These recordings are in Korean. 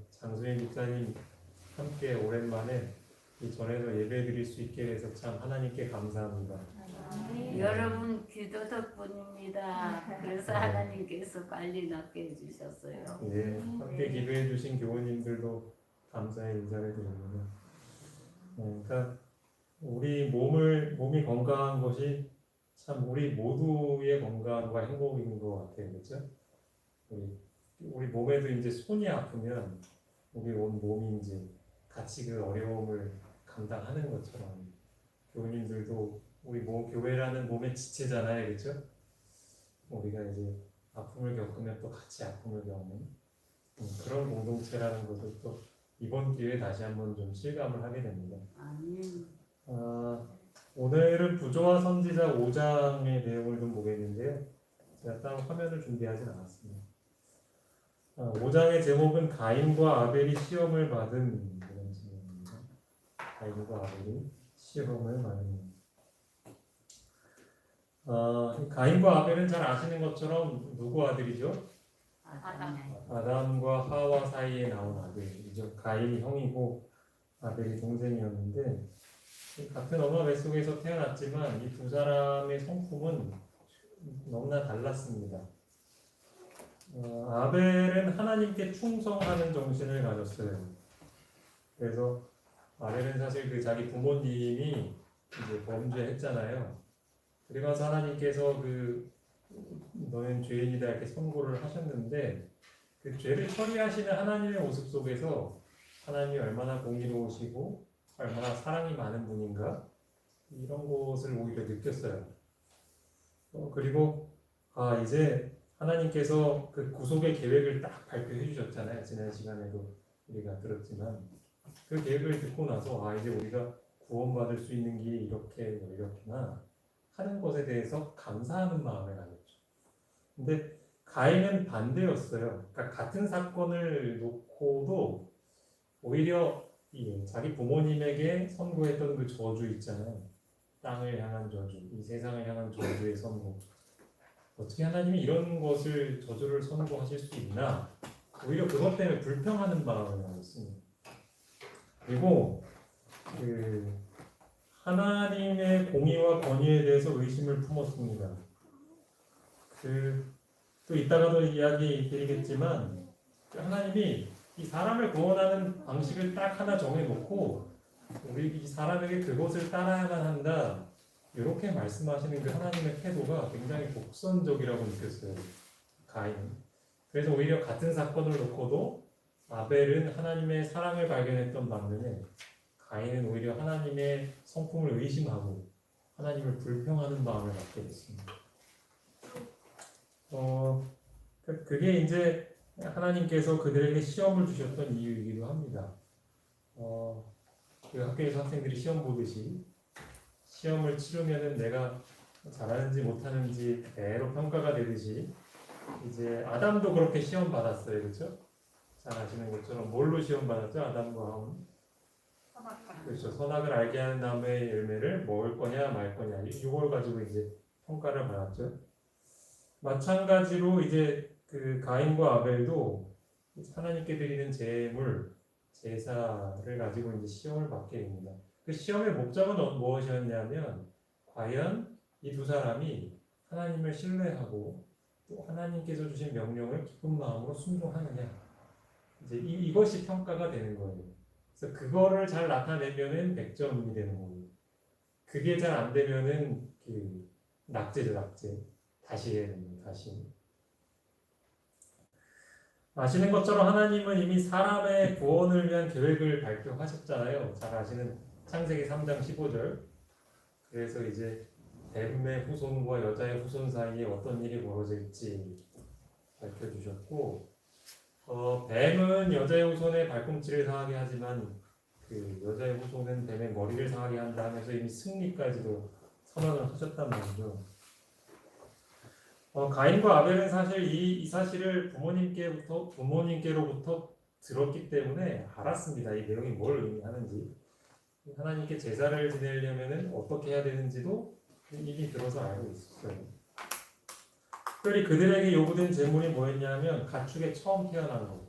장수인 집사님 함께 오랜만에 이 전에도 예배드릴 수 있게 돼서 참 하나님께 감사합니다. 여러분 기도 덕분입니다. 그래서 하나님께서 빨리 낫게 해주셨어요. 예, 함께 기도해 주신 교우님들도 감사의 인사를 드립니다. 그러니까 우리 몸이 건강한 것이 참 우리 모두의 건강과 행복인 것 같아요, 그렇죠? 우리 몸에도 이제 손이 아프면 우리 온 몸이 이제 같이 그 어려움을 감당하는 것처럼 교우님들도 우리 교회라는 몸의 지체잖아요, 그렇죠? 우리가 이제 아픔을 겪으면 또 같이 아픔을 겪는 그런 공동체라는 것을 또 이번 기회에 다시 한번 좀 실감을 하게 됩니다. 아멘. 오늘은 부조와 선지자 5장의 내용을 좀 보겠는데요. 제가 따로 화면을 준비하진 않았습니다. 5장의 제목은 가인과 아벨이 시험을 받은 그런 제목입니다. 가인과 아벨이 시험을 받은. 가인과 아벨은 잘 아시는 것처럼 누구 아들이죠? 아담과 하와 사이에 나온 아들이죠. 가인이 형이고 아벨이 동생이었는데 같은 엄마 뱃속에서 태어났지만 이 두 사람의 성품은 너무나 달랐습니다. 아벨은 하나님께 충성하는 정신을 가졌어요. 그래서 아벨은 사실 그 자기 부모님이 이제 범죄했잖아요. 그래서 하나님께서 너는 죄인이다 이렇게 선고를 하셨는데 그 죄를 처리하시는 하나님의 모습 속에서 하나님이 얼마나 공의로우시고 얼마나 사랑이 많은 분인가 이런 것을 오히려 느꼈어요. 그리고 이제 하나님께서 그 구속의 계획을 딱 발표해 주셨잖아요. 지난 시간에도 우리가 들었지만 그 계획을 듣고 나서 이제 우리가 구원받을 수 있는 길이 이렇게나 하는 것에 대해서 감사하는 마음을 가졌죠. 근데 가인은 반대였어요. 그러니까 같은 사건을 놓고도 오히려 자기 부모님에게 선고했던 그 저주 있잖아요. 땅을 향한 저주, 이 세상을 향한 저주의 선고. 어떻게 하나님이 이런 것을 저주를 선고하실 수 있나? 오히려 그것 때문에 불평하는 마음을 가졌습니다. 그리고 하나님의 공의와 권위에 대해서 의심을 품었습니다. 또 이따가도 이야기 드리겠지만 하나님이 이 사람을 구원하는 방식을 딱 하나 정해놓고 우리 이 사람에게 그것을 따라야만 한다 이렇게 말씀하시는 그 하나님의 태도가 굉장히 독선적이라고 느꼈어요. 가인은. 그래서 오히려 같은 사건을 놓고도 아벨은 하나님의 사랑을 발견했던 반면에 가인은 오히려 하나님의 성품을 의심하고 하나님을 불평하는 마음을 갖게 됐습니다. 그게 이제 하나님께서 그들에게 시험을 주셨던 이유이기도 합니다. 그 학교에서 학생들이 시험 보듯이 시험을 치르면은 내가 잘하는지 못하는지 대로 평가가 되듯이 이제 아담도 그렇게 시험 받았어요, 그렇죠? 잘 아시는 것처럼 뭘로 시험 받았죠? 아담과 하와는 그렇죠. 선악을 알게 하는 나무의 열매를 먹을 거냐 말 거냐 이걸 가지고 이제 평가를 받았죠. 마찬가지로 이제 그 가인과 아벨도 하나님께 드리는 제사를 가지고 이제 시험을 받게 됩니다. 그 시험의 목적은 무엇이었냐면 과연 이 두 사람이 하나님을 신뢰하고 또 하나님께서 주신 명령을 기쁜 마음으로 순종하느냐 이제 이것이 평가가 되는 거예요. 그래서 그거를 잘 나타내면은 100점이 되는 거고 그게 잘 안 되면은 낙제죠, 낙제. 다시 해야 됩니다. 다시. 아시는 것처럼 하나님은 이미 사람의 구원을 위한 계획을 발표하셨잖아요. 잘 아시는 창세기 3장 15절. 그래서 이제 뱀의 후손과 여자의 후손 사이에 어떤 일이 벌어질지 밝혀주셨고 뱀은 여자의 후손의 발꿈치를 상하게 하지만 그 여자의 후손은 뱀의 머리를 상하게 한다 하면서 이미 승리까지도 선언을 하셨단 말이죠. 가인과 아벨은 사실 이 사실을 부모님께로부터 들었기 때문에 알았습니다. 이 내용이 뭘 의미하는지. 하나님께 제사를 지내려면 어떻게 해야 되는지도 이미 들어서 알고 있었어요. 특별히 그들에게 요구된 제물이 뭐였냐면 가축의 처음 태어난 것.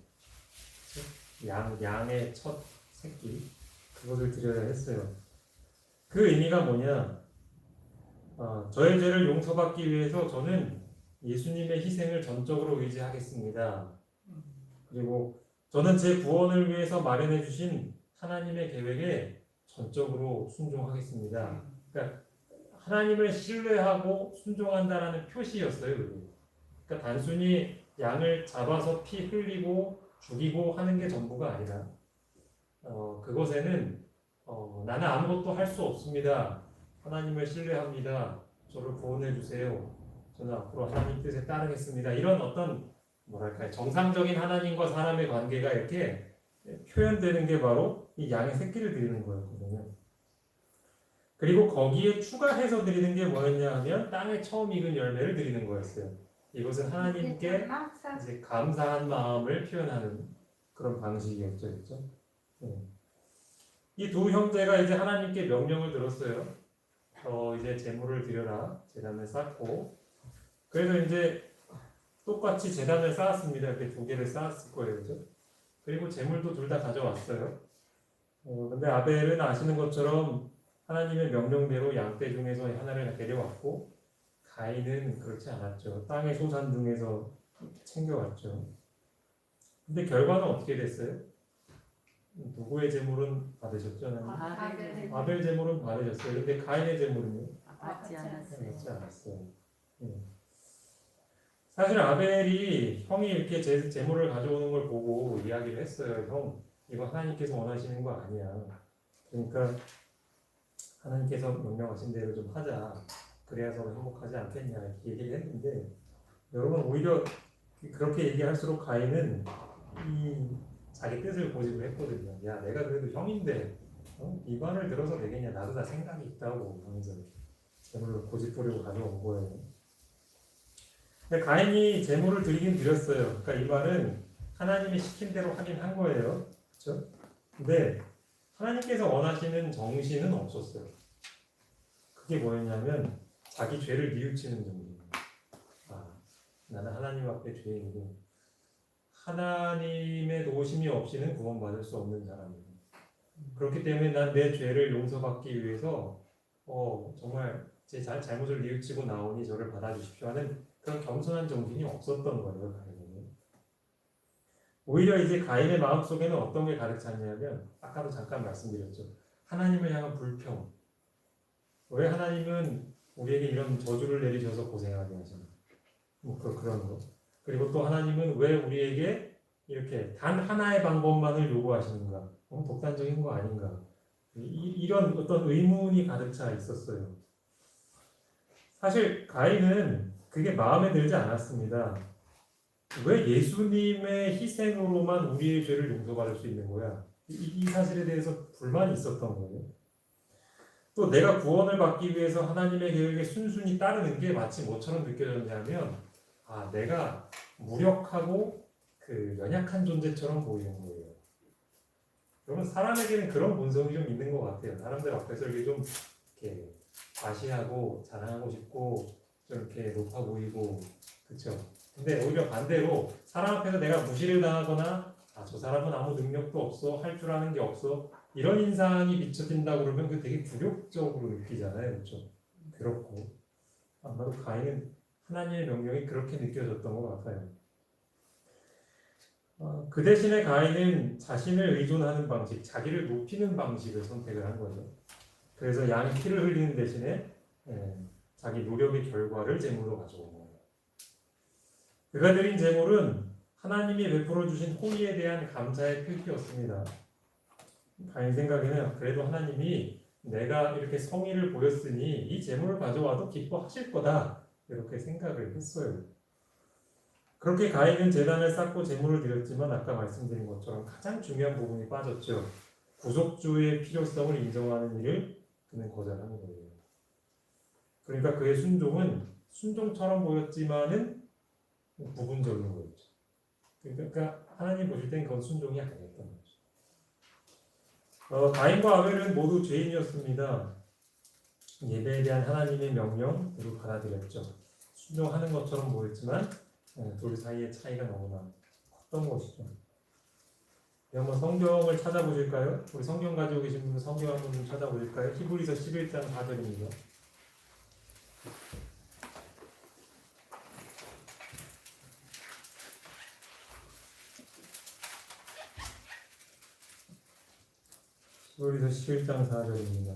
양의 첫 새끼 그것을 드려야 했어요. 그 의미가 뭐냐? 저의 죄를 용서받기 위해서 저는 예수님의 희생을 전적으로 의지하겠습니다. 그리고 저는 제 구원을 위해서 마련해 주신 하나님의 계획에 전적으로 순종하겠습니다. 그러니까 하나님을 신뢰하고 순종한다라는 표시였어요. 그게. 그러니까 단순히 양을 잡아서 피 흘리고 죽이고 하는 게 전부가 아니라 그것에는 나는 아무것도 할 수 없습니다. 하나님을 신뢰합니다. 저를 구원해 주세요. 저는 앞으로 하나님 뜻에 따르겠습니다. 이런 어떤 뭐랄까요, 정상적인 하나님과 사람의 관계가 이렇게 표현되는 게 바로 이 양의 새끼를 드리는 거였거든요. 그리고 거기에 추가해서 드리는 게 뭐였냐 하면 땅에 처음 익은 열매를 드리는 거였어요. 이것은 하나님께 이제 감사한 마음을 표현하는 그런 방식이었죠. 그렇죠? 이 두 형제가 이제 하나님께 명령을 들었어요. 이제 제물을 드려라. 제단을 쌓고. 그래서 이제 똑같이 제단을 쌓았습니다. 이렇게 두 개를 쌓았을 거예요. 그죠? 그리고 제물도 둘 다 가져왔어요. 근데 아벨은 아시는 것처럼 하나님의 명령대로 양떼 중에서 하나를 데려왔고, 가인은 그렇지 않았죠. 땅의 소산 중에서 챙겨왔죠. 근데 결과는 어떻게 됐어요? 누구의 제물은 받으셨죠? 아벨 제물은 받으셨어요. 근데 가인의 제물은요? 받지 않았어요. 받지 않았어요. 사실 아벨이 형이 이렇게 제물을 가져오는 걸 보고 이야기를 했어요. 형, 이거 하나님께서 원하시는 거 아니야. 그러니까 하나님께서 명령하신 대로 좀 하자. 그래야 서로 행복하지 않겠냐 이렇게 얘기를 했는데, 여러분 오히려 그렇게 얘기할수록 가인은 자기 뜻을 고집을 했거든요. 야, 내가 그래도 형인데 네 말을 들어서 되겠냐? 나도 다 생각이 있다고 하면서 제물을 고집부리고 가져온 거예요. 근데 가인이 제물을 드리긴 드렸어요. 그러니까 이 말은 하나님이 시킨 대로 하긴 한 거예요. 그렇죠? 근데 하나님께서 원하시는 정신은 없었어요. 그게 뭐였냐면 자기 죄를 뉘우치는 정신. 나는 하나님 앞에 죄인이고 하나님의 도우심이 없이는 구원받을 수 없는 사람이고, 그렇기 때문에 난 내 죄를 용서받기 위해서 정말 제 잘못을 뉘우치고 나오니 저를 받아주십시오 하는 그런 겸손한 정신이 없었던 거예요. 가인은. 오히려 이제 가인의 마음속에는 어떤 게 가득 찼냐면, 아까도 잠깐 말씀드렸죠. 하나님을 향한 불평. 왜 하나님은 우리에게 이런 저주를 내리셔서 고생하게 하시나? 뭐 그런 거. 그리고 또 하나님은 왜 우리에게 이렇게 단 하나의 방법만을 요구하시는가? 독단적인 거 아닌가? 이런 어떤 의문이 가득 차 있었어요. 사실 가인은 그게 마음에 들지 않았습니다. 왜 예수님의 희생으로만 우리의 죄를 용서받을 수 있는 거야? 이 사실에 대해서 불만이 있었던 거예요. 또 내가 구원을 받기 위해서 하나님의 계획에 순순히 따르는 게 마치 뭐처럼 느껴졌냐면, 내가 무력하고 연약한 존재처럼 보이는 거예요. 여러분, 사람에게는 그런 본성이 좀 있는 것 같아요. 사람들 앞에서 이렇게 좀 이렇게 과시하고 자랑하고 싶고 좀 이렇게 높아 보이고, 그렇죠? 근데 오히려 반대로 사람 앞에서 내가 무시를 당하거나 저 사람은 아무 능력도 없어, 할 줄 아는 게 없어, 이런 인상이 비춰진다고 그러면 그 되게 굴욕적으로 느끼잖아요. 그렇죠? 그렇고 아마도 가인은 하나님의 명령이 그렇게 느껴졌던 것 같아요. 그 대신에 가인은 자신을 의존하는 방식, 자기를 높이는 방식을 선택을 한 거죠. 그래서 양의 피를 흘리는 대신에 자기 노력의 결과를 제물로 가져온 거예요. 그가 드린 제물은 하나님이 베풀어 주신 호의에 대한 감사의 표시였습니다. 가인 생각에는 그래도 하나님이 내가 이렇게 성의를 보였으니 이 제물을 가져와도 기뻐하실 거다, 이렇게 생각을 했어요. 그렇게 가인은 제단을 쌓고 제물을 드렸지만 아까 말씀드린 것처럼 가장 중요한 부분이 빠졌죠. 구속주의 필요성을 인정하는 일을 그는 거절한 거예요. 그러니까 그의 순종은 순종처럼 보였지만은 부분적인 거였죠. 그러니까 하나님 보실 땐 그건 순종이 아니었던 거죠. 가인과 아벨은 모두 죄인이었습니다. 예배에 대한 하나님의 명령으로 받아들였죠. 순종하는 것처럼 보였지만 둘 사이의 차이가 너무나 컸던 것이죠. 한번 성경을 찾아보실까요? 우리 성경 가지고 계신 분은 성경 한번 좀 찾아보실까요? 히브리서 11장 4절입니다. 히브리서 11장 4절입니다.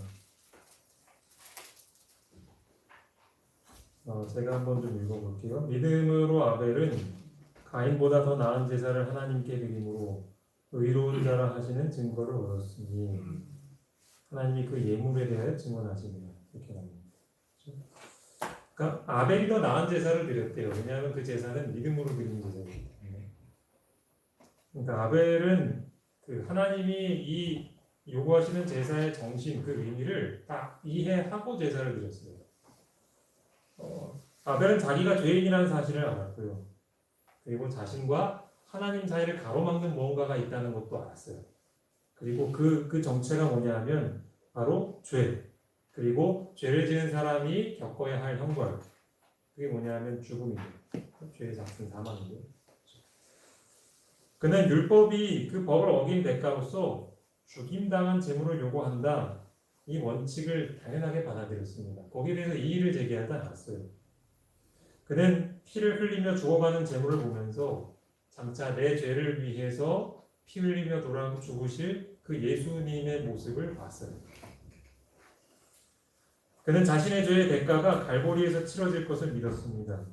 제가 한번 좀 읽어볼게요. 믿음으로 아벨은 가인보다 더 나은 제사를 하나님께 드림으로 의로운 자라 하시는 증거를 얻었으니 하나님이 그 예물에 대하여 증언하시니라. 이렇게 나옵니다. 그러니까 아벨이 더 나은 제사를 드렸대요. 왜냐하면 그 제사는 믿음으로 드린 제사이기 때문에. 그러니까 아벨은 그 하나님이 이 요구하시는 제사의 정신, 그 의미를 딱 이해하고 제사를 드렸어요. 아벨은 자기가 죄인이라는 사실을 알았고요. 그리고 자신과 하나님 사이를 가로막는 무언가가 있다는 것도 알았어요. 그리고 그 정체가 뭐냐 하면 바로 죄. 그리고 죄를 지은 사람이 겪어야 할 형벌. 그게 뭐냐 하면 죽음이죠. 죄의 삭은 사망이죠. 그는 율법이 그 법을 어긴 대가로서 죽임당한 재물을 요구한다. 이 원칙을 당연하게 받아들였습니다. 거기에 대해서 이의를 제기하지 않았어요. 그는 피를 흘리며 죽어가는 재물을 보면서 장차 내 죄를 위해서 피 흘리며 돌아오고 죽으실 그 예수님의 모습을 봤어요. 그는 자신의 죄의 대가가 갈보리에서 치러질 것을 믿었습니다.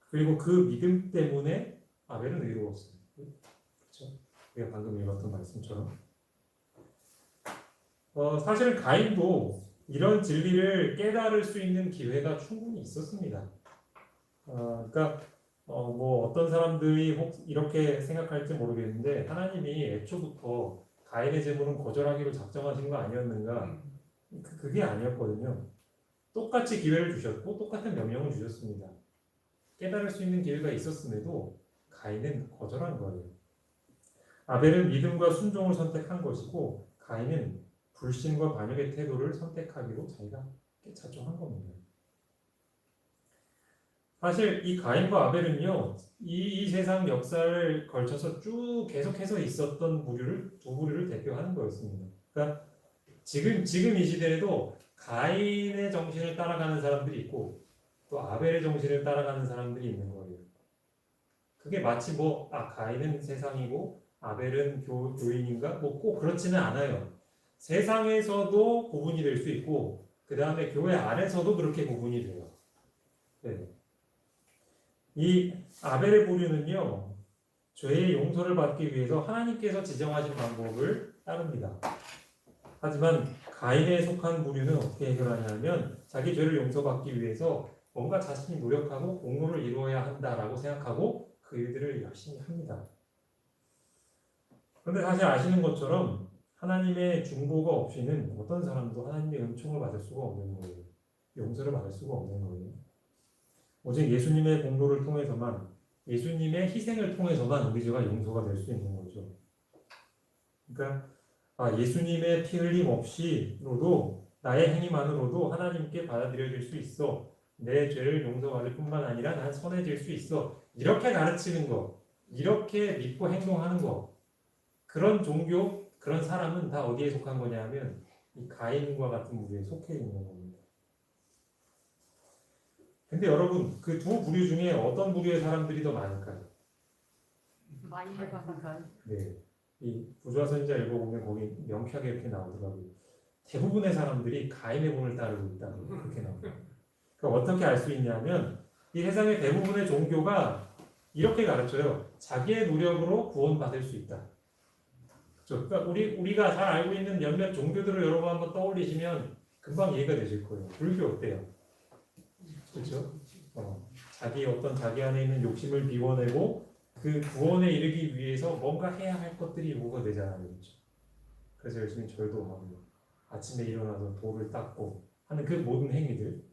그리고 그 믿음 때문에 아벨은 의로웠어요. 그렇죠? 우리가 방금 읽었던 말씀처럼. 사실은 가인도 이런 진리를 깨달을 수 있는 기회가 충분히 있었습니다. 그러니까 뭐 어떤 사람들이 혹 이렇게 생각할지 모르겠는데 하나님이 애초부터 가인의 제물은 거절하기로 작정하신 거 아니었는가? 그게 아니었거든요. 똑같이 기회를 주셨고 똑같은 명령을 주셨습니다. 깨달을 수 있는 기회가 있었음에도 가인은 거절한 거예요. 아벨은 믿음과 순종을 선택한 것이고 가인은 불신과 반역의 태도를 선택하기로 자기가 작정한 겁니다. 사실 이 가인과 아벨은요, 이 세상 역사를 걸쳐서 쭉 계속해서 있었던 두 부류를 대표하는 거였습니다. 그러니까 지금 이 시대에도 가인의 정신을 따라가는 사람들이 있고 또 아벨의 정신을 따라가는 사람들이 있는 거예요. 그게 마치 가인은 세상이고 아벨은 교인인가? 꼭 그렇지는 않아요. 세상에서도 구분이 될 수 있고 그 다음에 교회 안에서도 그렇게 구분이 돼요. 네. 이 아벨의 부류는요, 죄의 용서를 받기 위해서 하나님께서 지정하신 방법을 따릅니다. 하지만 가인에 속한 부류는 어떻게 해결하냐면 자기 죄를 용서받기 위해서 뭔가 자신이 노력하고 공로를 이루어야 한다라고 생각하고 그 일들을 열심히 합니다. 그런데 사실 아시는 것처럼 하나님의 중보가 없이는 어떤 사람도 하나님의 은총을 받을 수가 없는 거예요. 용서를 받을 수가 없는 거예요. 오직 예수님의 공로를 통해서만, 예수님의 희생을 통해서만 우리 죄가 용서가 될 수 있는 거죠. 그러니까 예수님의 피 흘림 없이로도 나의 행위만으로도 하나님께 받아들여질 수 있어. 내 죄를 용서받을 뿐만 아니라 난 선해질 수 있어. 이렇게 가르치는 거, 이렇게 믿고 행동하는 거, 그런 종교, 그런 사람은 다 어디에 속한 거냐 하면 이 가인과 같은 부류에 속해 있는 겁니다. 근데 여러분, 그 두 부류 중에 어떤 부류의 사람들이 더 많을까요? 많이 해봐가. 네. 이 부조화선지자 읽어보면 거기 명쾌하게 이렇게 나오더라고요. 대부분의 사람들이 가인의 본을 따르고 있다고 그렇게 나옵니다. 그러니까 어떻게 알 수 있냐면 이 세상의 대부분의 종교가 이렇게 가르쳐요. 자기의 노력으로 구원받을 수 있다. 그러니까 우리가 잘 알고 있는 몇몇 종교들을 여러분 한번 떠올리시면 금방 이해가 되실 거예요. 불교 어때요? 그렇죠? 자기 안에 있는 욕심을 비워내고 그 구원에 이르기 위해서 뭔가 해야 할 것들이 요구가 되잖아요. 그렇죠? 그래서 열심히 절도 하고 아침에 일어나서 돌을 닦고 하는 그 모든 행위들.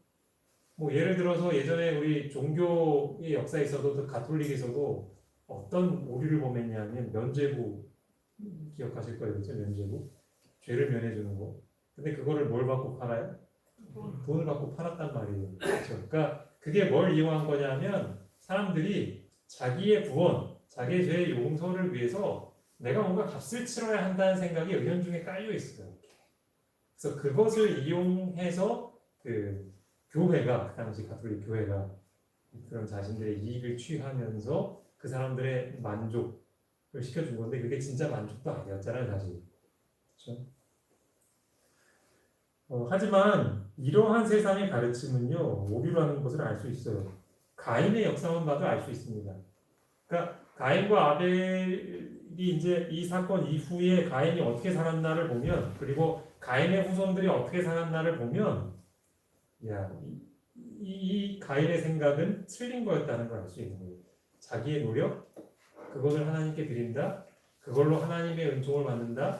예를 들어서 예전에 우리 종교의 역사에서도 가톨릭에서도 어떤 오류를 범했냐면 면죄부 기억하실 거예요. 그렇죠? 면죄부. 죄를 면해주는 거. 근데 그거를 뭘 받고 팔아요? 돈을 받고 팔았단 말이에요. 그렇죠? 그러니까 그게 뭘 이용한 거냐면 사람들이 자기의 구원, 자기의 죄의 용서를 위해서 내가 뭔가 값을 치러야 한다는 생각이 은연중에 깔려 있어요. 그래서 그것을 이용해서 그 교회가 그 당시 가톨릭 교회가 그런 자신들의 이익을 취하면서 그 사람들의 만족을 시켜준 건데 그게 진짜 만족도 아니었잖아요, 사실. 그렇죠? 하지만 이러한 세상의 가르침은요 오류라는 것을 알 수 있어요. 가인의 역사만 봐도 알 수 있습니다. 그러니까 가인과 아벨이 이제 이 사건 이후에 가인이 어떻게 살았나를 보면 그리고 가인의 후손들이 어떻게 살았나를 보면 야, 이 가인의 생각은 틀린 거였다는 걸 알 수 있는 거예요. 자기의 노력, 그것을 하나님께 드린다. 그걸로 하나님의 은총을 받는다.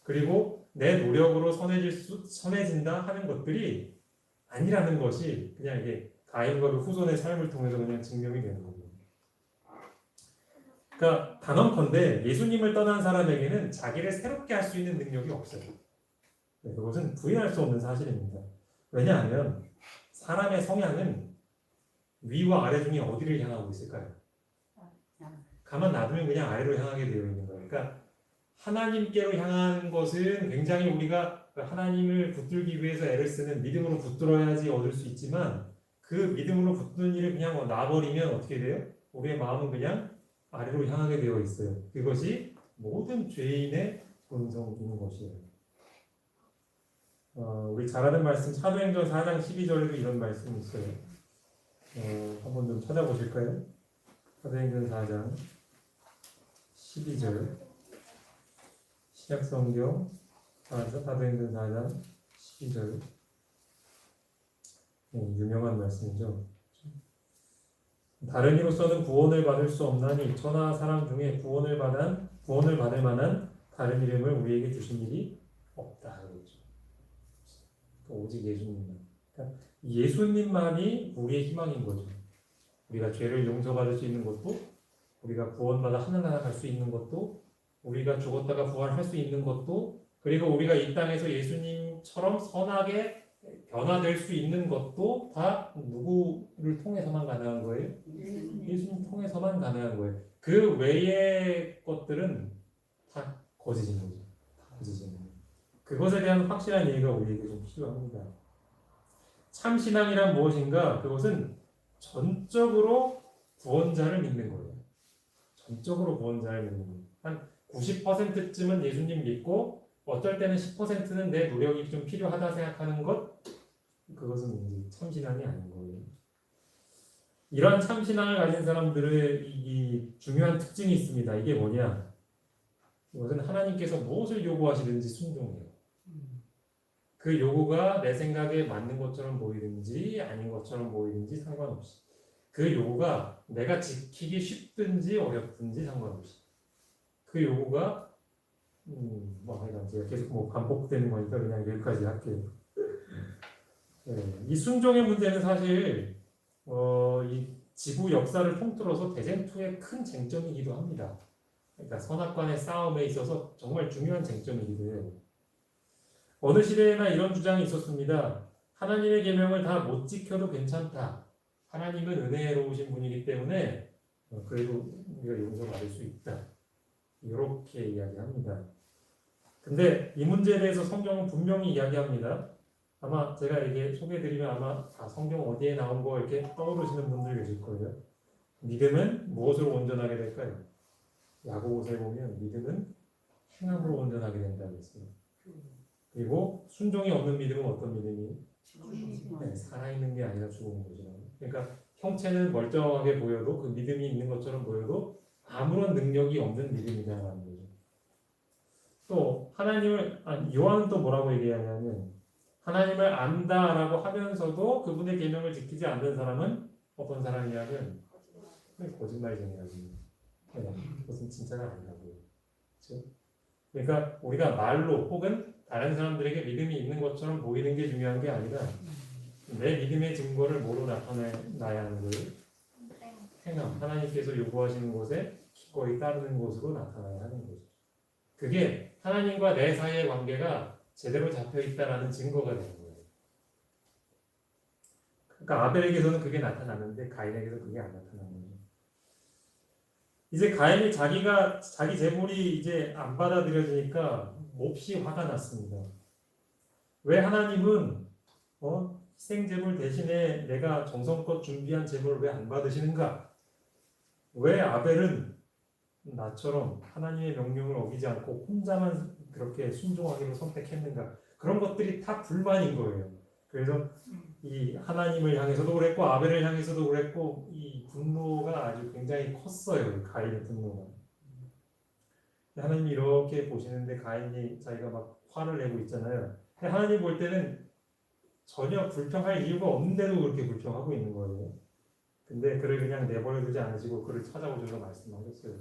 그리고 내 노력으로 선해진다 하는 것들이 아니라는 것이 그냥 이게 가인과 그 후손의 삶을 통해서 그냥 증명이 되는 겁니다. 그러니까 단언컨대 예수님을 떠난 사람에게는 자기를 새롭게 할 수 있는 능력이 없어요. 네, 그것은 부인할 수 없는 사실입니다. 왜냐하면 사람의 성향은 위와 아래 중에 어디를 향하고 있을까요? 가만 놔두면 그냥 아래로 향하게 되어 있는 거예요. 그러니까 하나님께로 향하는 것은 굉장히 우리가 하나님을 붙들기 위해서 애를 쓰는 믿음으로 붙들어야지 얻을 수 있지만 그 믿음으로 붙드는 일을 그냥 놔버리면 어떻게 돼요? 우리의 마음은 그냥 아래로 향하게 되어 있어요. 그것이 모든 죄인의 본성인 것이에요. 우리 잘 아는 말씀 사도행전 4장 12절에도 이런 말씀이 있어요. 한번 좀 찾아보실까요? 사도행전 4장 12절 신약성경 사도행전 4장 12절 유명한 말씀이죠. 다른 이로서는 구원을 받을 수 없나니 천하 사람 중에 구원을 받을 만한 다른 이름을 우리에게 주신 일이 없다. 그렇죠. 오직 예수님만. 그러니까 예수님만이 우리의 희망인 거죠. 우리가 죄를 용서받을 수 있는 것도, 우리가 구원받아 하늘나라 갈 수 있는 것도, 우리가 죽었다가 부활할 수 있는 것도, 그리고 우리가 이 땅에서 예수님처럼 선하게 변화될 수 있는 것도 다 누구를 통해서만 가능한 거예요? 예수님 통해서만 가능한 거예요. 그 외의 것들은 다 거짓인 거죠. 다 거짓인 거예요. 그것에 대한 확실한 이해가 우리에게 좀 필요합니다. 참 신앙이란 무엇인가? 그것은 전적으로 구원자를 믿는 거예요. 전적으로 구원자를 믿는 거예요. 한 90%쯤은 예수님 믿고 어떨 때는 10%는 내 노력이 좀 필요하다 생각하는 것, 그것은 참신앙이 아닌 거예요. 이러한 참신앙을 가진 사람들의 이 중요한 특징이 있습니다. 이게 뭐냐? 이것은 하나님께서 무엇을 요구하시든지 순종해요. 그 요구가 내 생각에 맞는 것처럼 보이든지 아닌 것처럼 보이든지 상관없이, 그 요구가 내가 지키기 쉽든지 어렵든지 상관없이, 그 요구가 제가 계속 반복되는 거니까 그냥 여기까지 할게요. 이 순종의 문제는 사실 이 지구 역사를 통틀어서 대쟁투의 큰 쟁점이기도 합니다. 그러니까 선악관의 싸움에 있어서 정말 중요한 쟁점이기도 해요. 어느 시대에나 이런 주장이 있었습니다. 하나님의 계명을 다 못 지켜도 괜찮다. 하나님은 은혜로우신 분이기 때문에 그래도 우리가 용서받을 수 있다. 이렇게 이야기합니다. 근데 이 문제에 대해서 성경은 분명히 이야기합니다. 아마 제가 이게 소개해드리면 아마 성경 어디에 나온 거 이렇게 떠오르시는 분들 계실 거예요. 믿음은 무엇으로 온전하게 될까요? 야고보서에 보면 믿음은 행함으로 온전하게 된다고 했어요. 그리고 순종이 없는 믿음은 어떤 믿음이에요? 네, 살아있는 게 아니라 죽은 거죠. 그러니까 형체는 멀쩡하게 보여도 그 믿음이 있는 것처럼 보여도 아무런 능력이 없는 믿음이다라는 거죠. 또 하나님을 요한은 또 뭐라고 얘기하냐면 하나님을 안다라고 하면서도 그분의 계명을 지키지 않는 사람은 어떤 사람이냐면 거짓말쟁이라고. 네, 그것은 진짜가 아니라고요. 그렇죠? 그러니까 우리가 말로 혹은 다른 사람들에게 믿음이 있는 것처럼 보이는 게 중요한 게 아니라 내 믿음의 증거를 뭐로 나타내야 하는 거예요? 행함. 하나님께서 요구하시는 곳에 기꺼이 따르는 것으로 나타나야 하는 거죠. 그게 하나님과 내 사이의 관계가 제대로 잡혀 있다라는 증거가 되는 거예요. 그러니까 아벨에게서는 그게 나타났는데 가인에게서 그게 안 나타난 거죠. 이제 가인이 자기 재물이 이제 안 받아들여지니까 몹시 화가 났습니다. 왜 하나님은 희생 제물 대신에 내가 정성껏 준비한 제물을 왜 안 받으시는가? 왜 아벨은 나처럼 하나님의 명령을 어기지 않고 혼자만 그렇게 순종하기로 선택했는가? 그런 것들이 다 불만인 거예요. 그래서 이 하나님을 향해서도 그랬고 아벨을 향해서도 그랬고 이 분노가 아주 굉장히 컸어요. 가인의 분노가. 하나님이 이렇게 보시는데 가인이 자기가 막 화를 내고 있잖아요. 근데 하나님 볼 때는 전혀 불평할 이유가 없는데도 그렇게 불평하고 있는 거예요. 근데 그를 그냥 내버려 두지 않으시고 그를 찾아오셔서 말씀하셨어요.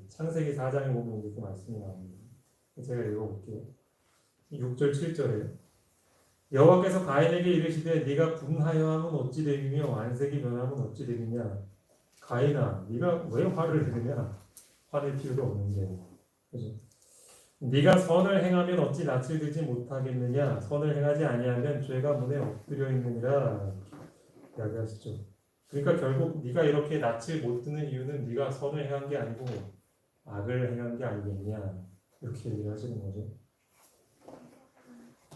창세기 4장에 보면 이렇게 말씀이 나옵니다. 제가 읽어볼게요. 6절 7절에 여호와께서 가인에게 이르시되 네가 분하여 함은 어찌 되며 안색이 변함은 어찌 되느냐 가인아 네가 왜 화를 내느냐 화낼 필요도 없는데 그죠? 네가 선을 행하면 어찌 낯을 들지 못하겠느냐 선을 행하지 아니하면 죄가 문에 엎드려 있느니라 이야기하시죠. 그러니까 결국 네가 이렇게 낯을 못 드는 이유는 네가 선을 행한 게 아니고 악을 행한 게 아니겠냐 이렇게 얘기를 하시는 거죠.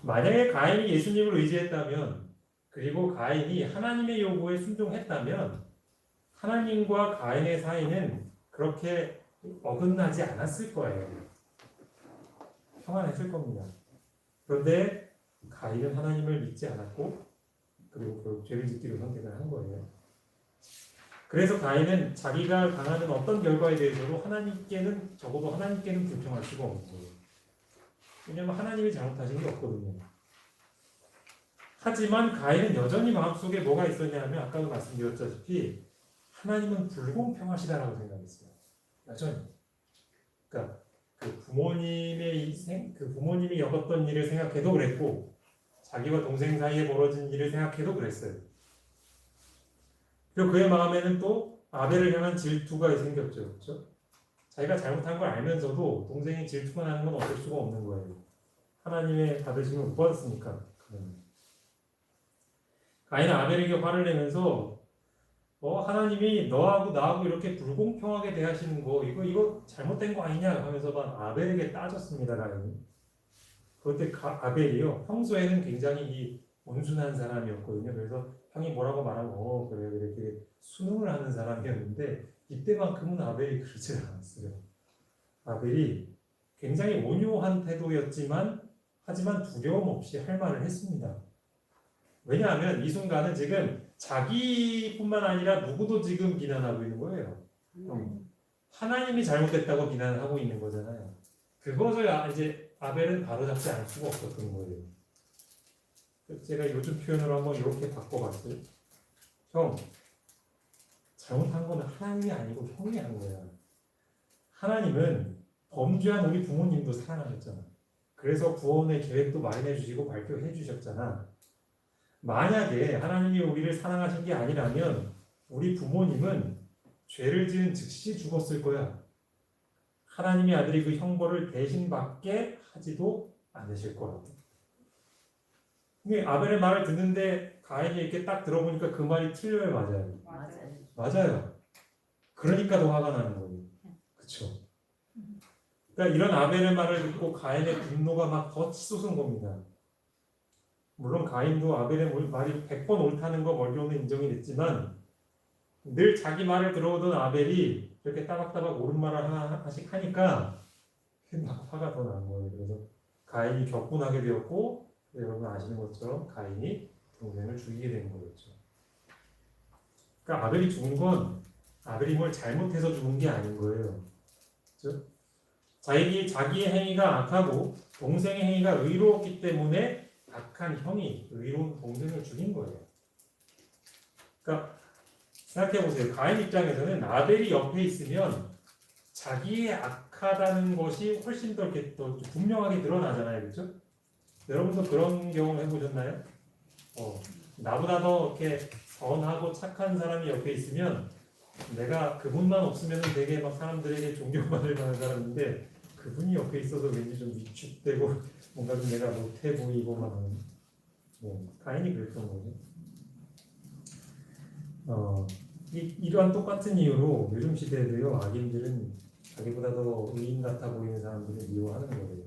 만약에 가인이 예수님을 의지했다면 그리고 가인이 하나님의 요구에 순종했다면 하나님과 가인의 사이는 그렇게 어긋나지 않았을 거예요. 평안했을 겁니다. 그런데 가인은 하나님을 믿지 않았고 그리고 결국 죄를 짓기로 선택을 한 거예요. 그래서 가인은 자기가 당하는 어떤 결과에 대해서도 적어도 하나님께는 불평할 수가 없는 거예요. 왜냐하면 하나님이 잘못하신 게 없거든요. 하지만 가인은 여전히 마음속에 뭐가 있었냐 하면 아까도 말씀드렸다시피 하나님은 불공평하시다라고 생각했어요. 여전히. 그러니까 그 부모님이 겪었던 일을 생각해도 그랬고 자기와 동생 사이에 벌어진 일을 생각해도 그랬어요. 그리고 그의 마음에는 또 아벨을 향한 질투가 생겼죠. 그렇죠? 자기가 잘못한 걸 알면서도 동생이 질투가 나는 건 어쩔 수가 없는 거예요. 하나님의 받으심을 못 받았으니까. 가인은 아벨에게 화를 내면서 하나님이 너하고 나하고 이렇게 불공평하게 대하시는 거 이거 잘못된 거 아니냐 하면서 막 아벨에게 따졌습니다. 가인이. 그때 아벨이요 평소에는 굉장히 이 온순한 사람이었거든요. 그래서 형이 뭐라고 말하면 그래 이렇게 순응을 하는 사람이었는데 이때만큼은 아벨이 그러지 않았어요. 아벨이 굉장히 온유한 태도였지만 하지만 두려움 없이 할 말을 했습니다. 왜냐하면 이 순간은 지금 자기뿐만 아니라 누구도 지금 비난하고 있는 거예요. 하나님이 잘못됐다고 비난을 하고 있는 거잖아요. 그것을 이제 아벨은 바로잡지 않을 수가 없었던 거예요. 제가 요즘 표현으로 한번 이렇게 바꿔봤어요. 형, 잘못한 거는 하나님이 아니고 형이 한 거야. 하나님은 범죄한 우리 부모님도 사랑하셨잖아. 그래서 구원의 계획도 마련해 주시고 발표해 주셨잖아. 만약에 하나님이 우리를 사랑하신 게 아니라면 우리 부모님은 죄를 지은 즉시 죽었을 거야. 하나님의 아들이 그 형벌을 대신 받게 하지도 않으실 거라고. 근데 아벨의 말을 듣는데 가인이 이렇게 딱 들어보니까 그 말이 틀려요, 맞아요? 맞아요. 그러니까 더 화가 나는 거예요. 그렇죠? 그러니까 이런 아벨의 말을 듣고 가인의 분노가 막 더 치솟은 겁니다. 물론 가인도 아벨의 말이 100번 옳다는 거 멀리오는 인정이 됐지만 늘 자기 말을 들어오던 아벨이 이렇게 따박따박 옳은 말을 하나씩 하니까 막 화가 더 나는 거예요. 그래서 가인이 격분하게 되었고 여러분 아시는 것처럼 가인이 동생을 죽이게 된 거였죠. 그러니까 아벨이 죽은 건 아벨이 뭘 잘못해서 죽은 게 아닌 거예요. 그렇죠? 자기의 행위가 악하고 동생의 행위가 의로웠기 때문에 악한 형이 의로운 동생을 죽인 거예요. 그러니까 생각해보세요. 가인 입장에서는 아벨이 옆에 있으면 자기의 악하다는 것이 훨씬 더 이렇게 더 분명하게 드러나잖아요. 그렇죠? 여러분도 그런 경험 해보셨나요? 나보다 더 이렇게 선하고 착한 사람이 옆에 있으면 내가 그분만 없으면 되게 막 사람들에게 존경받을 만한 사람인데 그분이 옆에 있어서 왠지 좀 위축되고 뭔가 좀 내가 못해 보이고 막 가인이 그랬던 거죠. 이러한 똑같은 이유로 요즘 시대에도요 악인들은 자기보다 더 의인 같아 보이는 사람들을 미워하는 거예요.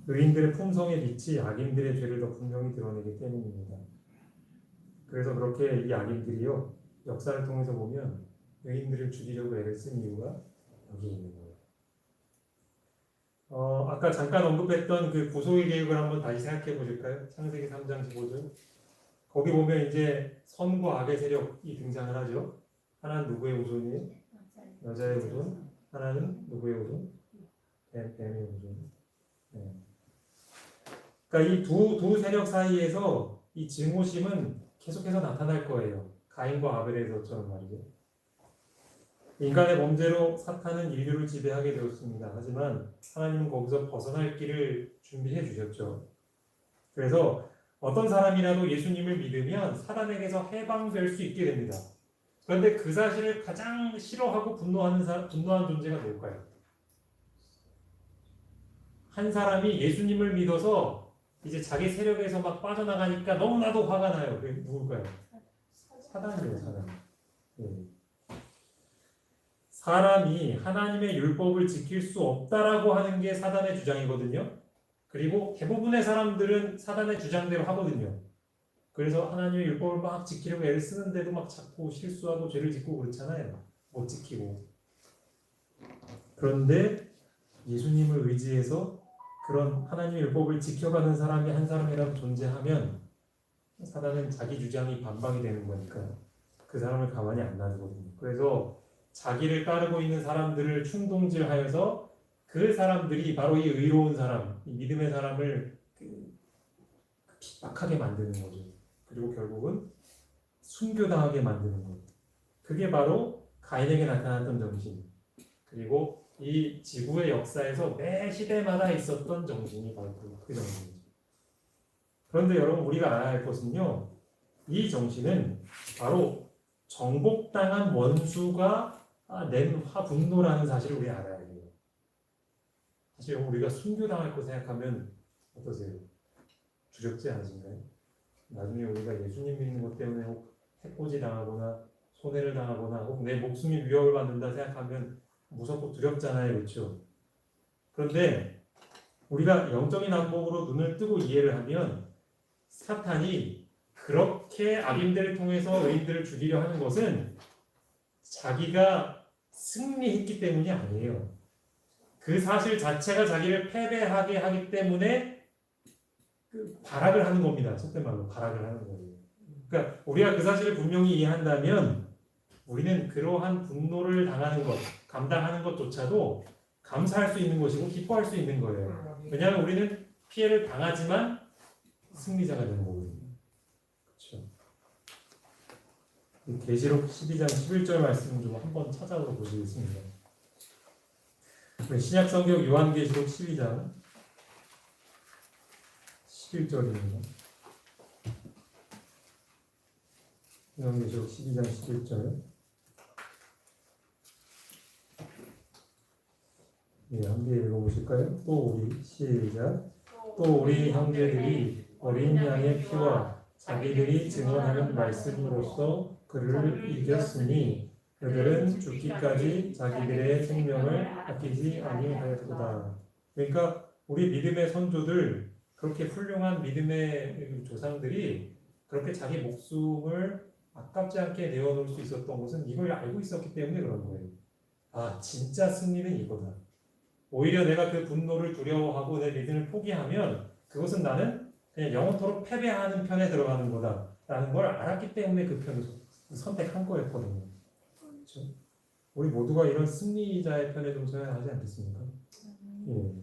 의인들의 품성의 빛이 악인들의 죄를 더 분명히 드러내기 때문입니다. 그래서 그렇게 이 악인들이요 역사를 통해서 보면 의인들을 죽이려고 애를 쓴 이유가 여기 있는 거예요. 아까 잠깐 언급했던 그 구속의 계획을 한번 다시 생각해 보실까요? 창세기 3장 15절. 거기 보면 이제 선과 악의 세력이 등장을 하죠. 하나는 누구의 후손이에요? 여자의 후손. 하나는 누구의 후손? 뱀의 후손. 네. 그러니까 이 두 세력 사이에서 이 증오심은 계속해서 나타날 거예요. 가인과 아벨에서처럼 말이죠. 인간의 범죄로 사탄은 인류를 지배하게 되었습니다. 하지만 하나님은 거기서 벗어날 길을 준비해 주셨죠. 그래서 어떤 사람이라도 예수님을 믿으면 사단에게서 해방될 수 있게 됩니다. 그런데 그 사실을 가장 싫어하고 분노한 존재가 누굴까요? 한 사람이 예수님을 믿어서 이제 자기 세력에서 막 빠져나가니까 너무나도 화가 나요. 그게 누굴까요? 사단이에요, 사단. 네. 사람이 하나님의 율법을 지킬 수 없다라고 하는 게 사단의 주장이거든요. 그리고 대부분의 사람들은 사단의 주장대로 하거든요. 그래서 하나님의 율법을 막 지키려고 애를 쓰는데도 막 자꾸 실수하고 죄를 짓고 그렇잖아요. 못 지키고. 그런데 예수님을 의지해서 그런 하나님의 율법을 지켜가는 사람이 한 사람이라도 존재하면 사단은 자기 주장이 반박이 되는 거니까 그 사람을 가만히 안 놔두거든요. 그래서 자기를 따르고 있는 사람들을 충동질하여서 그 사람들이 바로 이 의로운 사람, 이 믿음의 사람을 핍박하게 만드는 거죠. 그리고 결국은 순교당하게 만드는 것. 그게 바로 가인에게 나타났던 정신. 그리고 이 지구의 역사에서 매 시대마다 있었던 정신이 바로 그 정신이죠. 그런데 여러분 우리가 알아야 할 것은요. 이 정신은 바로 정복당한 원수가 낸 화분노라는 사실을 우리 알아야 해요. 사실 우리가 순교당할 거 생각하면 어떠세요? 두렵지 않으신가요? 나중에 우리가 예수님 믿는 것 때문에 혹 해코지 당하거나 손해를 당하거나 혹 내 목숨이 위협을 받는다 생각하면 무섭고 두렵잖아요. 그렇죠? 그런데 우리가 영적인 안목으로 눈을 뜨고 이해를 하면 사탄이 그렇게 악인들을 통해서 의인들을 죽이려 하는 것은 자기가 승리했기 때문이 아니에요. 그 사실 자체가 자기를 패배하게 하기 때문에 발악을 하는 겁니다. 속된 말로 발악을 하는 거예요. 그러니까 우리가 그 사실을 분명히 이해한다면 우리는 그러한 분노를 당하는 것, 감당하는 것조차도 감사할 수 있는 것이고 기뻐할 수 있는 거예요. 왜냐하면 우리는 피해를 당하지만 승리자가 되는 거거든요. 그렇죠? 계시록 12장 11절 말씀 좀 한번 찾아서 보시겠습니다. 신약 성경 요한계시록 12장 11절입니다. 요한계시록 12장 11절. 네, 함께 읽어보실까요? 또 우리 시작. 또 우리 형제들이 어린 양의 피와 자기들이 증언하는 말씀으로써 그를 이겼으니 그들은 죽기까지 자기들의 생명을 아끼지 아니하였도다. 그러니까 우리 믿음의 선조들, 그렇게 훌륭한 믿음의 조상들이 그렇게 자기 목숨을 아깝지 않게 내어놓을 수 있었던 것은 이걸 알고 있었기 때문에 그런 거예요. 아, 진짜 승리는 이거다. 오히려 내가 그 분노를 두려워하고 내 믿음을 포기하면 그것은 나는 그냥 영원토록 패배하는 편에 들어가는 거다라는 걸 알았기 때문에 그 편을 선택한 거였거든요. 그렇죠? 우리 모두가 이런 승리자의 편에 좀 서야 하지 않겠습니까? 예,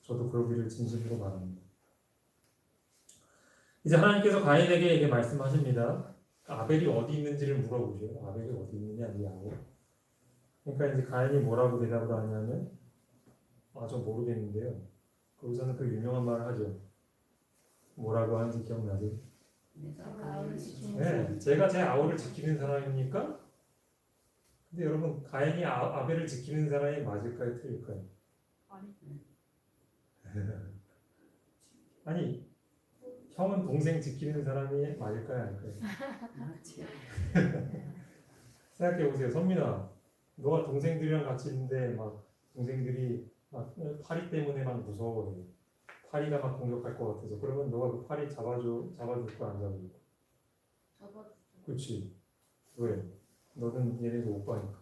저도 그러기를 진심으로 바랍니다. 이제 하나님께서 가인에게 이게 말씀하십니다. 아벨이 어디 있는지를 물어보죠. 아벨이 어디 있느냐, 니하고. 그러니까 이제 가인이 뭐라고 대답을 하냐면, 저 모르겠는데요. 거기서는 그 유명한 말을 하죠. 뭐라고 하는지 기억나세요? 네, 제가 제 아우를 지키는 사람입니까? 근데 여러분, 가인이 아벨을 지키는 사람이 맞을까요, 틀릴까요? 아니, 형은 동생 지키는 사람이 맞을까요? 아닐까요? 그렇지. 생각해 보세요. 선민아, 너가 동생들이랑 같이 있는데 막 동생들이 막 파리 때문에 막 무서워해. 파리가 막 공격할 것 같아서. 그러면 너가 그 파리 잡아줄 거야, 안 잡아줄 거야? 잡아주죠. 그렇지. 왜? 너는 얘네들 오빠니까.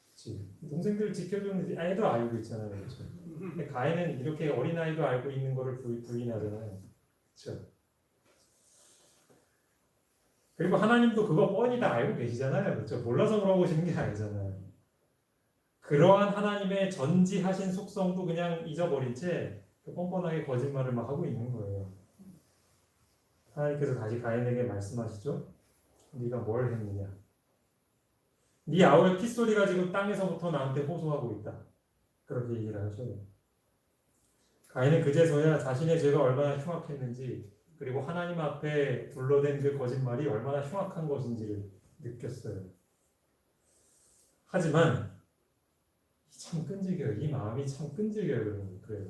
그렇지. 동생들 지켜주는 애도 알고 있잖아요. 그렇죠? 근데 가인은 이렇게 어린아이도 알고 있는 거를 부인하잖아요. 그렇죠? 그리고 하나님도 그거 뻔히 다 알고 계시잖아요. 그렇죠? 몰라서 물어보시는 게 아니잖아요. 그러한 하나님의 전지하신 속성도 그냥 잊어버린 채 뻔뻔하게 거짓말을 막 하고 있는 거예요. 하나님께서 다시 가인에게 말씀하시죠. 네가 뭘 했느냐? 네 아우의 핏소리가 지금 땅에서부터 나한테 호소하고 있다. 그렇게 얘기를 하셔요. 가인은 그제서야 자신의 죄가 얼마나 흉악했는지 그리고 하나님 앞에 둘러댄 그 거짓말이 얼마나 흉악한 것인지를 느꼈어요. 하지만 참 끈질겨요. 이 마음이 참 끈질겨요. 그래요.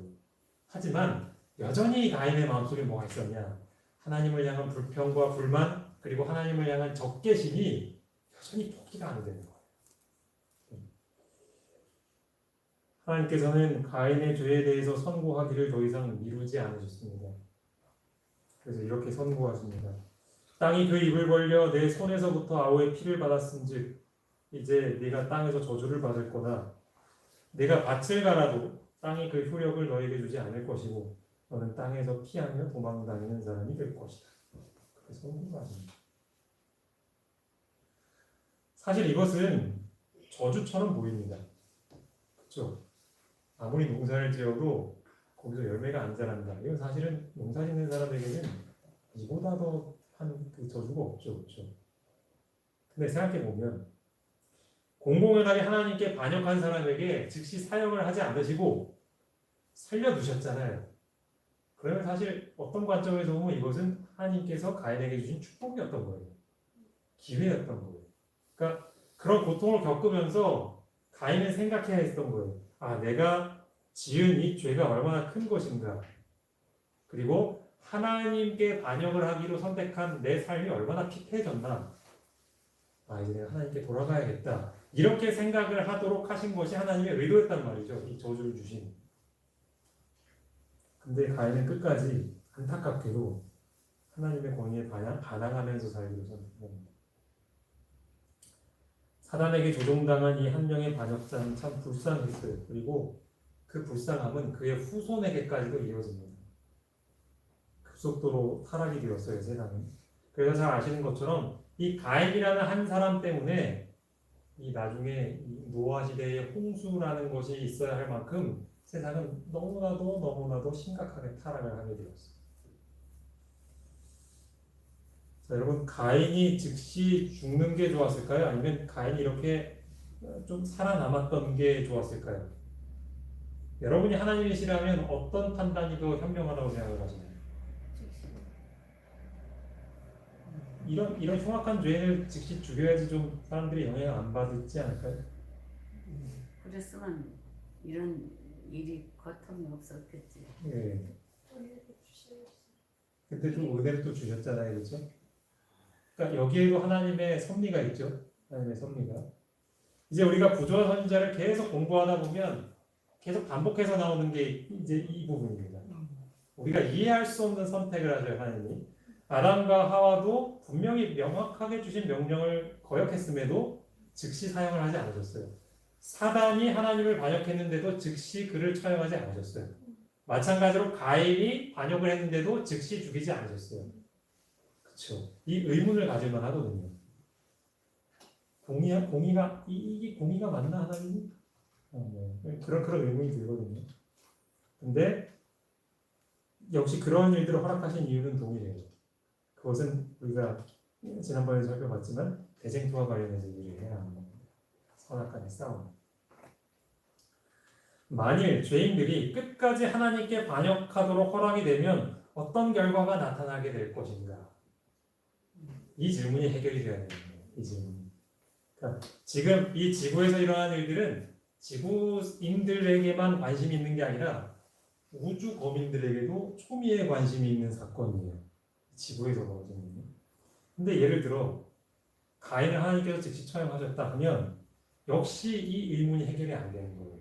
하지만 여전히 가인의 마음속에 뭐가 있었냐? 하나님을 향한 불평과 불만 그리고 하나님을 향한 적개심이 여전히 포기가 안 되는 거예요. 하나님께서는 가인의 죄에 대해서 선고하기를 더 이상 미루지 않으셨습니다. 그래서 이렇게 선고하십니다. 땅이 그 입을 벌려 내 손에서부터 아우의 피를 받았은즉 이제 네가 땅에서 저주를 받을 거다. 내가 밭을 갈아도 땅이 그 효력을 너에게 주지 않을 것이고 너는 땅에서 피하며 도망다니는 사람이 될 것이다. 그렇게 선고가 아닙니다. 사실 이것은 저주처럼 보입니다. 그렇죠? 아무리 농사를 지어도 거기서 열매가 안 자란다. 이건 사실은 농사 짓는 사람에게는 이보다 더한 그 저주가 없죠. 그렇죠? 근데 생각해 보면 공공연하게 하나님께 반역한 사람에게 즉시 사형을 하지 않으시고 살려두셨잖아요. 그러면 사실 어떤 관점에서 보면 이것은 하나님께서 가인에게 주신 축복이었던 거예요. 기회였던 거예요. 그러니까 그런 고통을 겪으면서 가인은 생각해야 했던 거예요. 아, 내가 지은 이 죄가 얼마나 큰 것인가. 그리고 하나님께 반역을 하기로 선택한 내 삶이 얼마나 피폐해졌나. 아, 이제 내가 하나님께 돌아가야겠다. 이렇게 생각을 하도록 하신 것이 하나님의 의도였단 말이죠. 이 저주를 주신. 근데 가인은 끝까지 안타깝게도 하나님의 권위에 반항하면서 살기로 선택합니다. 사단에게 조종당한 이 한 명의 반역자는 참 불쌍했어요. 그리고 그 불쌍함은 그의 후손에게까지도 이어집니다. 급속도로 타락이 되었어요, 세상은. 그래서 잘 아시는 것처럼 이 가인이라는 한 사람 때문에 이 나중에 이 노아 시대의 홍수라는 것이 있어야 할 만큼 세상은 너무나도 심각하게 타락을 하게 되었어요. 자, 여러분, 가인이 즉시 죽는 게 좋았을까요? 아니면 가인이 이렇게 좀 살아남았던 게 좋았을까요? 여러분이 하나님이시라면 어떤 판단이 더 현명하다고 생각을 하시나요? 이런 흉악한 죄인을 즉시 죽여야지 좀 사람들이 영향을 안 받지 않을까요? 그랬으면 이런 일이 고통이 없었겠지. 예. 그때 좀 은혜를 또 주셨잖아요, 그렇죠? 그러니까 여기에도 하나님의 섭리가 있죠. 하나님의 섭리가. 이제 우리가 구조와 선지자를 계속 공부하다 보면 계속 반복해서 나오는 게 이제 이 부분입니다. 우리가 이해할 수 없는 선택을 하죠, 하나님이. 아담과 하와도 분명히 명확하게 주신 명령을 거역했음에도 즉시 사형을 하지 않으셨어요. 사단이 하나님을 반역했는데도 즉시 그를 처형하지 않으셨어요. 마찬가지로 가인이 반역을 했는데도 즉시 죽이지 않으셨어요. 그렇죠. 이 의문을 가질만 하거든요. 이게 공의가 맞나 하나님? 그런 의문이 들거든요. 근데 역시 그런 일들을 허락하신 이유는 동일해요. 그것은 우리가 지난번에 살펴봤지만 대쟁투와 관련해서 얘기를 해야 합니다. 선악간의 싸움. 만일 죄인들이 끝까지 하나님께 반역하도록 허락이 되면 어떤 결과가 나타나게 될 것인가? 이 질문이 해결이 되어야 됩니다. 이 질문. 그러니까 지금 이 지구에서 일어나는 일들은 지구인들에게만 관심이 있는 게 아니라 우주 거민들에게도 초미의 관심이 있는 사건이에요. 지구에서 벌어진 일이. 근데 예를 들어 가인을 하나님께서 즉시 처형하셨다 하면 역시 이 의문이 해결이 안 되는 거예요.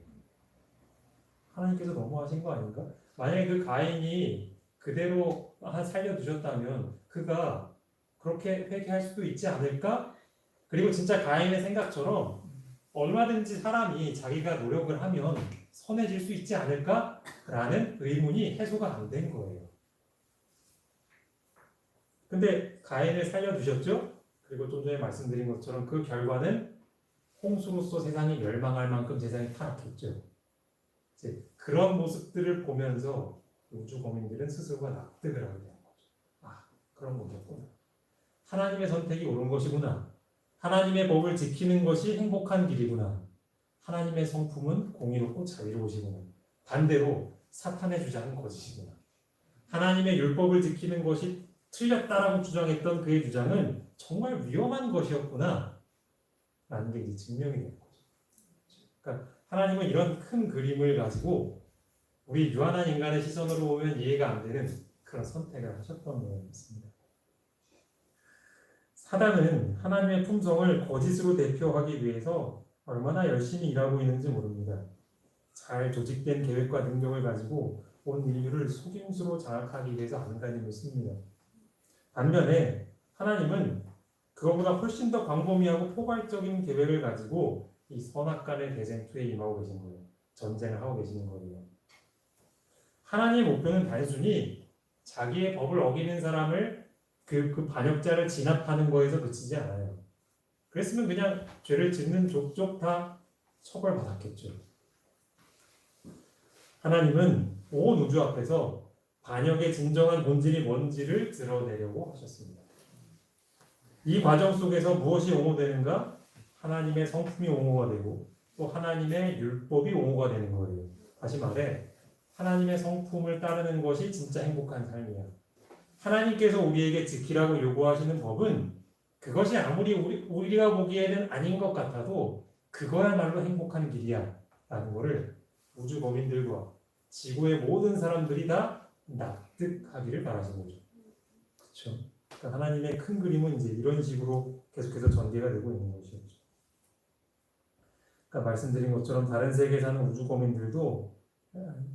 하나님께서 너무하신 거 아닌가? 만약에 그 가인이 그대로 살려두셨다면 그가 그렇게 회개할 수도 있지 않을까? 그리고 진짜 가인의 생각처럼 얼마든지 사람이 자기가 노력을 하면 선해질 수 있지 않을까? 라는 의문이 해소가 안 된 거예요. 근데 가인을 살려두셨죠? 그리고 좀 전에 말씀드린 것처럼 그 결과는 홍수로서 세상이 멸망할 만큼 세상이 타락했죠. 이제 그런 모습들을 보면서 우주 거민들은 스스로가 납득을 하게 되는 거죠. 아, 그런 거겠구나. 하나님의 선택이 옳은 것이구나. 하나님의 법을 지키는 것이 행복한 길이구나. 하나님의 성품은 공의롭고 자비로우시구나. 반대로 사탄의 주장은 거짓이구나. 하나님의 율법을 지키는 것이 틀렸다라고 주장했던 그의 주장은 정말 위험한 것이었구나 라는 게 이제 증명이 되는 거죠. 그러니까 하나님은 이런 큰 그림을 가지고 우리 유한한 인간의 시선으로 보면 이해가 안 되는 그런 선택을 하셨던 거였습니다. 사단은 하나님의 품성을 거짓으로 대표하기 위해서 얼마나 열심히 일하고 있는지 모릅니다. 잘 조직된 계획과 능력을 가지고 온 인류를 속임수로 장악하기 위해서 안간힘을 씁니다. 반면에 하나님은 그거보다 훨씬 더 광범위하고 포괄적인 계획을 가지고 이 선악간의 대쟁투에 임하고 계신 거예요. 전쟁을 하고 계시는 거예요. 하나님의 목표는 단순히 자기의 법을 어기는 사람을 그 반역자를 진압하는 거에서 그치지 않아요. 그랬으면 그냥 죄를 짓는 족족 다 처벌받았겠죠. 하나님은 온 우주 앞에서 반역의 진정한 본질이 뭔지를 드러내려고 하셨습니다. 이 과정 속에서 무엇이 옹호되는가? 하나님의 성품이 옹호가 되고 또 하나님의 율법이 옹호가 되는 거예요. 다시 말해 하나님의 성품을 따르는 것이 진짜 행복한 삶이야. 하나님께서 우리에게 지키라고 요구하시는 법은 그것이 아무리 우리가 보기에는 아닌 것 같아도 그거야말로 행복한 길이야 라는 것을 우주 거민들과 지구의 모든 사람들이 다 납득하기를 바라신 거죠. 그렇죠? 그러니까 하나님의 큰 그림은 이제 이런 식으로 계속해서 전개가 되고 있는 것이었죠. 그러니까 말씀드린 것처럼 다른 세계에 사는 우주 거민들도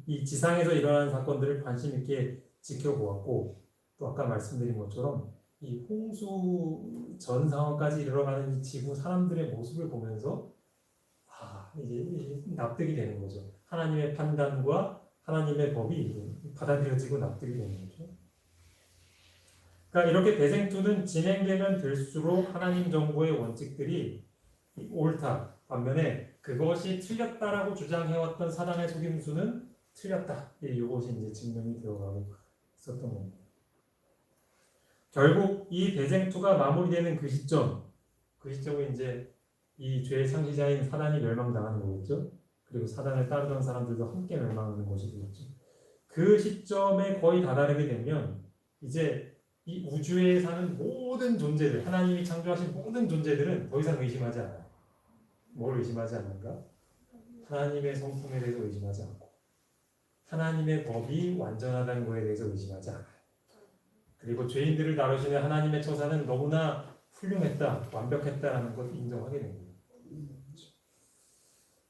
이 지상에서 일어나는 사건들을 관심 있게 지켜보았고 또 아까 말씀드린 것처럼 이 홍수 전 상황까지 일어나는 이 지구 사람들의 모습을 보면서 이제 납득이 되는 거죠. 하나님의 판단과 하나님의 법이 받아들여지고 납득이 되는 거죠. 그러니까 이렇게 대쟁투는 진행되면 될수록 하나님 정부의 원칙들이 옳다. 반면에 그것이 틀렸다라고 주장해왔던 사단의 속임수는 틀렸다. 이것이 이제 증명이 되어가고 있었던 겁니다. 결국 이 대쟁투가 마무리되는 그 시점은 이제 이 죄의 창시자인 사단이 멸망당하는 거겠죠. 그리고 사단을 따르던 사람들도 함께 멸망하는 것이 되겠죠. 그 시점에 거의 다다르게 되면 이제 이 우주에 사는 모든 존재들, 하나님이 창조하신 모든 존재들은 더 이상 의심하지 않아요. 뭘 의심하지 않는가? 하나님의 성품에 대해서 의심하지 않고 하나님의 법이 완전하다는 것에 대해서 의심하지 않아요. 그리고 죄인들을 다루시는 하나님의 처사는 너무나 훌륭했다, 완벽했다라는 것을 인정하게 됩니다.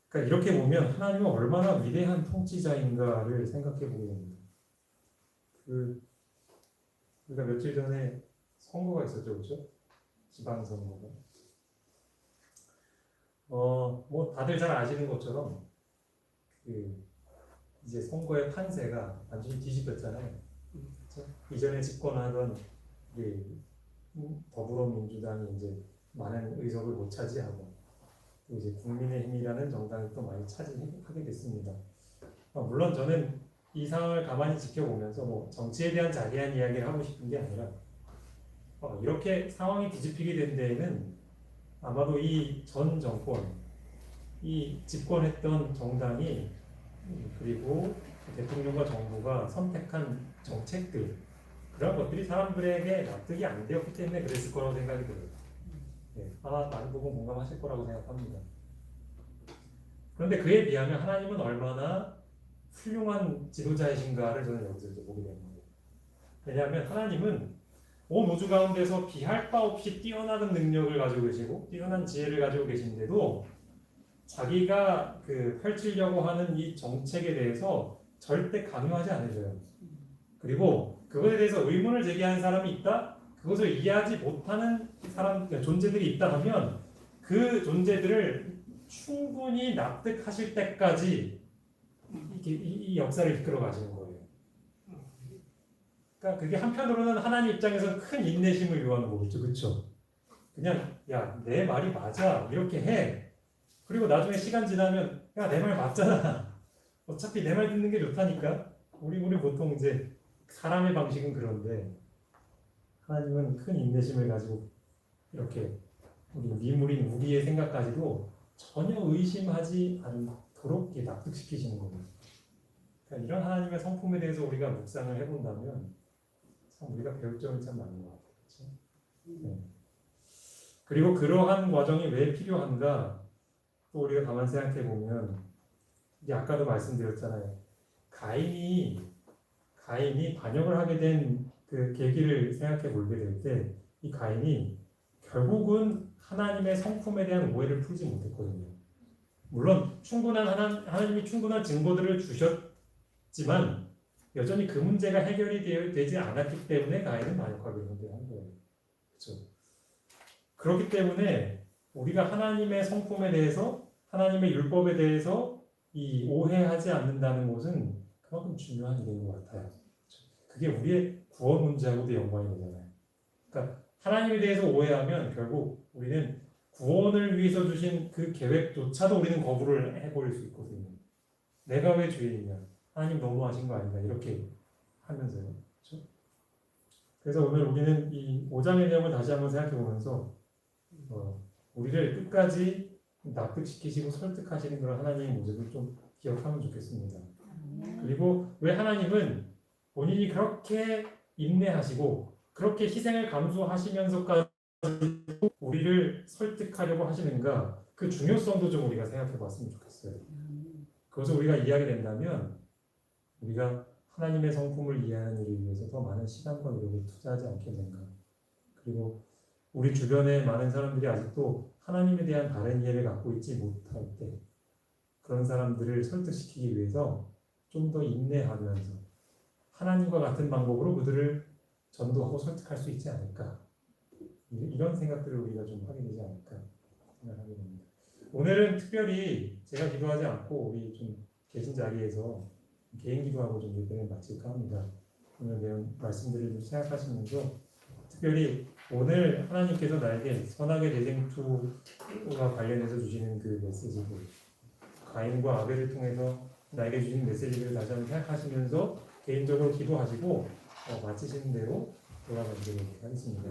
그러니까 이렇게 보면 하나님은 얼마나 위대한 통치자인가를 생각해 보게 됩니다. 그러니까 며칠 전에 선거가 있었죠, 그렇죠? 지방선거가. 뭐 다들 잘 아시는 것처럼 이제 선거의 판세가 완전히 뒤집혔잖아요. 그렇죠? 이전에 집권하던 더불어민주당이 이제 많은 의석을 못 차지하고 또 이제 국민의힘이라는 정당이 또 많이 차지하게 됐습니다. 물론 저는 이 상황을 가만히 지켜보면서 뭐 정치에 대한 자세한 이야기를 하고 싶은 게 아니라 이렇게 상황이 뒤집히게 된 데에는 아마도 이 전 정권, 이 집권했던 정당이 그리고 대통령과 정부가 선택한 정책들 그런 것들이 사람들에게 납득이 안 되었기 때문에 그랬을 거라고 생각이 들어요. 아마 많은 부분 공감하실 거라고 생각합니다. 그런데 그에 비하면 하나님은 얼마나 훌륭한 지도자이신가를 저는 여기서 이제 보게 되는 거예요. 왜냐하면 하나님은 온 우주 가운데서 비할 바 없이 뛰어나는 능력을 가지고 계시고 뛰어난 지혜를 가지고 계신데도 자기가 그 펼치려고 하는 이 정책에 대해서 절대 강요하지 않으셔요. 그리고 그것에 대해서 의문을 제기하는 사람이 있다? 그것을 이해하지 못하는 존재들이 있다 하면 그 존재들을 충분히 납득하실 때까지 이 역사를 이끌어 가시는 거예요. 그러니까 그게 한편으로는 하나님 입장에서 큰 인내심을 요하는 거겠죠, 그렇죠? 그냥 야, 내 말이 맞아 이렇게 해. 그리고 나중에 시간 지나면 야, 내 말 맞잖아. 어차피 내 말 듣는 게 좋다니까. 우리 보통 이제 사람의 방식은 그런데 하나님은 큰 인내심을 가지고 이렇게 우리 미물인 우리의 생각까지도 전혀 의심하지 않도록 납득시키시는 거예요. 그러니까 이런 하나님의 성품에 대해서 우리가 묵상을 해본다면 참 우리가 배울 점이 참 많은 것 같아요. 그렇죠? 네. 그리고 그러한 과정이 왜 필요한가? 또 우리가 가만 생각해 보면 이게 아까도 말씀드렸잖아요. 가인이 반역을 하게 된 그 계기를 생각해 보게 될 때 이 가인이 결국은 하나님의 성품에 대한 오해를 풀지 못했거든요. 물론 하나님이 충분한 증거들을 주셨지만 여전히 그 문제가 해결이 되지 않았기 때문에 가인은 반역하게 한 거예요. 그렇죠? 그렇기 때문에 우리가 하나님의 성품에 대해서 하나님의 율법에 대해서 이 오해하지 않는다는 것은 그만큼 중요한 일인 것 같아요. 그게 우리의 구원 문제하고도 연관이 되잖아요. 그러니까 하나님에 대해서 오해하면 결국 우리는 구원을 위해서 주신 그 계획조차도 우리는 거부를 해버릴 수 있거든요. 내가 왜 죄인이냐? 하나님 너무하신 거 아닌가? 이렇게 하면서요. 그렇죠? 그래서 오늘 우리는 이 5장의 내용을 다시 한번 생각해 보면서 우리를 끝까지 납득시키시고 설득하시는 그런 하나님의 모습을 좀 기억하면 좋겠습니다. 그리고 왜 하나님은 본인이 그렇게 인내하시고 그렇게 희생을 감수하시면서까지 우리를 설득하려고 하시는가? 그 중요성도 좀 우리가 생각해 봤으면 좋겠어요. 그것을 우리가 이해하게 된다면 우리가 하나님의 성품을 이해하는 일을 위해서 더 많은 시간과 노력을 투자하지 않겠는가? 그리고 우리 주변에 많은 사람들이 아직도 하나님에 대한 바른 이해를 갖고 있지 못할 때 그런 사람들을 설득시키기 위해서 좀 더 인내하면서 하나님과 같은 방법으로 그들을 전도하고 설득할 수 있지 않을까? 이런 생각들을 우리가 좀 하게 되지 않을까 생각하게 됩니다. 오늘은 특별히 제가 기도하지 않고 우리 좀 계신 자리에서 개인 기도하고 좀 예배를 마칠까 합니다. 오늘 배운 말씀들을 좀 생각하시면서 특별히 오늘 하나님께서 나에게 선악의 대쟁투와 관련해서 주시는 그 메시지들 가인과 아벨을 통해서 나에게 주시는 메시지를 다시 한번 생각하시면서 개인적으로 기도하시고 마치시는 대로 돌아가시도록 하겠습니다.